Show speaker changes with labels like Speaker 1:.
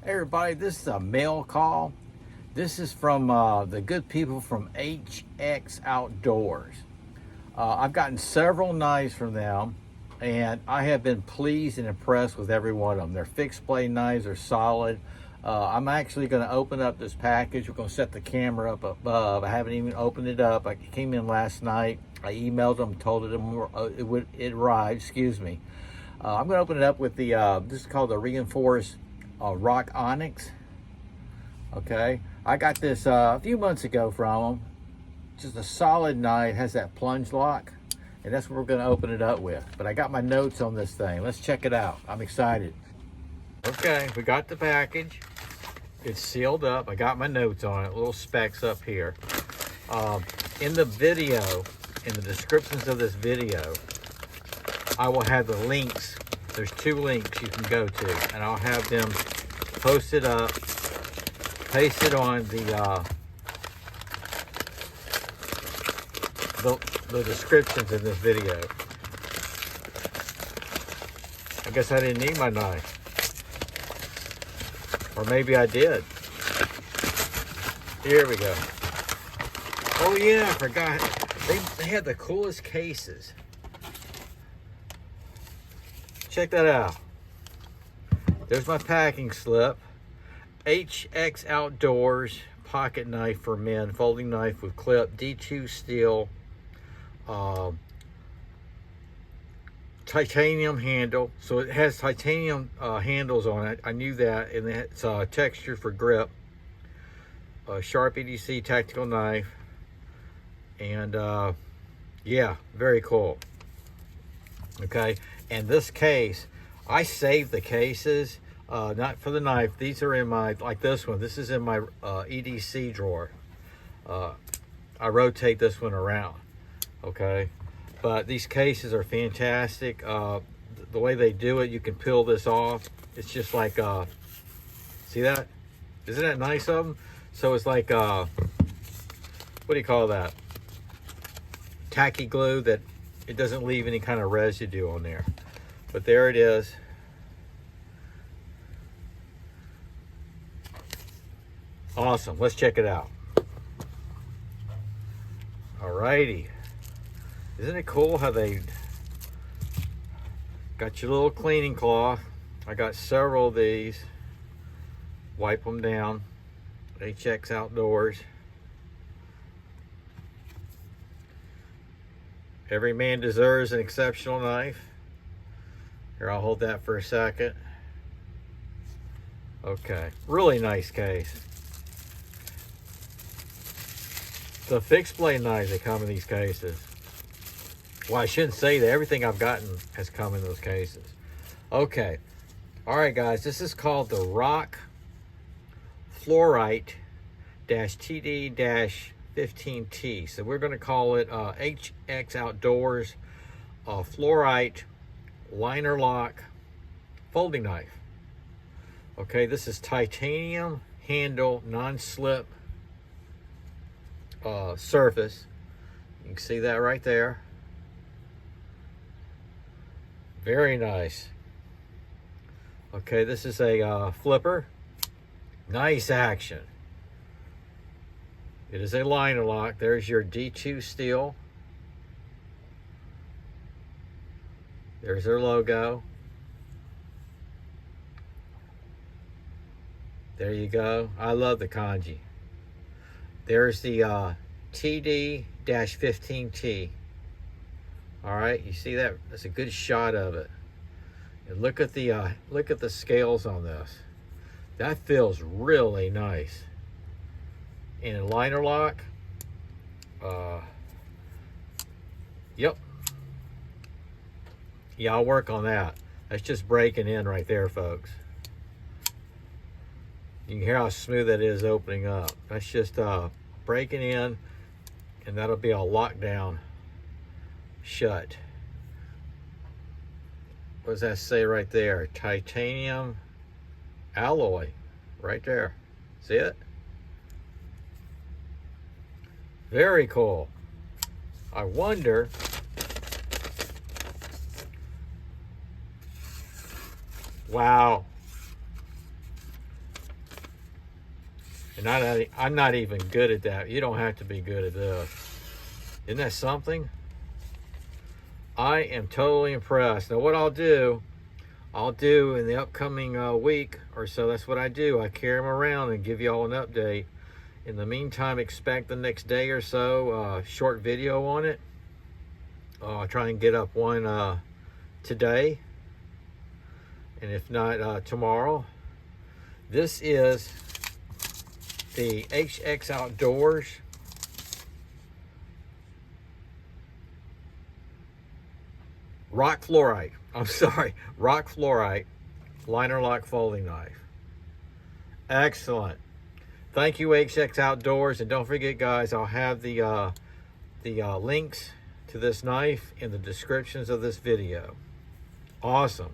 Speaker 1: Hey everybody, this is a mail call. This is from the good people from HX Outdoors. I've gotten several knives from them, and I have been pleased and impressed with every one of them. Their fixed blade knives are solid. I'm actually going to open up this package. We're going to set the camera up above. I haven't even opened it up. I came in last night. I emailed them, told them it arrived. Excuse me. I'm going to open it up with the this is called the reinforced rock onyx. Okay, I got this a few months ago from them. Just a solid knife, has that plunge lock, and that's what we're going to open it up with. But I got my notes on this thing. Let's check it out. I'm excited. Okay, we got the package. It's sealed up. I got my notes on it, little specs up here. In the video, in the descriptions of this video, I will have the links. There's 2 links you can go to, and I'll have them posted up, pasted on the descriptions in this video. I guess I didn't need my knife. Or maybe I did. Here we go. Oh yeah, I forgot. They had the coolest cases. Check that out. There's my packing slip. HX Outdoors pocket knife for men, folding knife with clip, D2 steel, titanium handle. So it has titanium handles on it. I knew that, and it's texture for grip. Sharp EDC tactical knife, and yeah, very cool. Okay, and this case, I saved the cases, not for the knife. These are in my, like this one, this is in my EDC drawer. I rotate this one around, okay? But these cases are fantastic. The way they do it, you can peel this off. It's just like, see that? Isn't that nice of them? So it's like, what do you call that? Tacky glue that it doesn't leave any kind of residue on there. But there it is. Awesome. Let's check it out. Alrighty. Isn't it cool how they got your little cleaning cloth? I got several of these. Wipe them down. HX Outdoors. Every man deserves an exceptional knife. Here, I'll hold that for a second. Okay, really nice case. The fixed blade knives that come in these cases. Well, I shouldn't say that. Everything I've gotten has come in those cases. Okay. All right, guys. This is called the Rock FLUORITE-TD-15T. So we're going to call it HX Outdoors Fluorite Liner Lock Folding Knife. Okay, this is titanium handle, non-slip surface. You can see that right there. Very nice. Okay, this is a flipper. Nice action. It is a liner lock. There's your D2 steel. There's their logo. There you go. I love the kanji. There's the TD-15T. All right, you see that? That's a good shot of it. And look at the scales on this. That feels really nice. And a liner lock. Yep. Yeah, I'll work on that. That's just breaking in right there, folks. You can hear how smooth that is opening up. That's just breaking in, and that'll be all locked down shut. What does that say right there? Titanium alloy right there. See it? Very cool. I wonder Wow. And I'm not even good at that. You don't have to be good at this. Isn't that something? I am totally impressed. Now what I'll do in the upcoming week or so, that's what I do. I carry them around and give you all an update. In the meantime, expect the next day or so short video on it. I'll try and get up one today, and if not tomorrow. This is the HX Outdoors rock fluorite liner lock folding knife. Excellent. Thank you, HX Outdoors, and don't forget, guys, I'll have the links to this knife in the descriptions of this video. Awesome.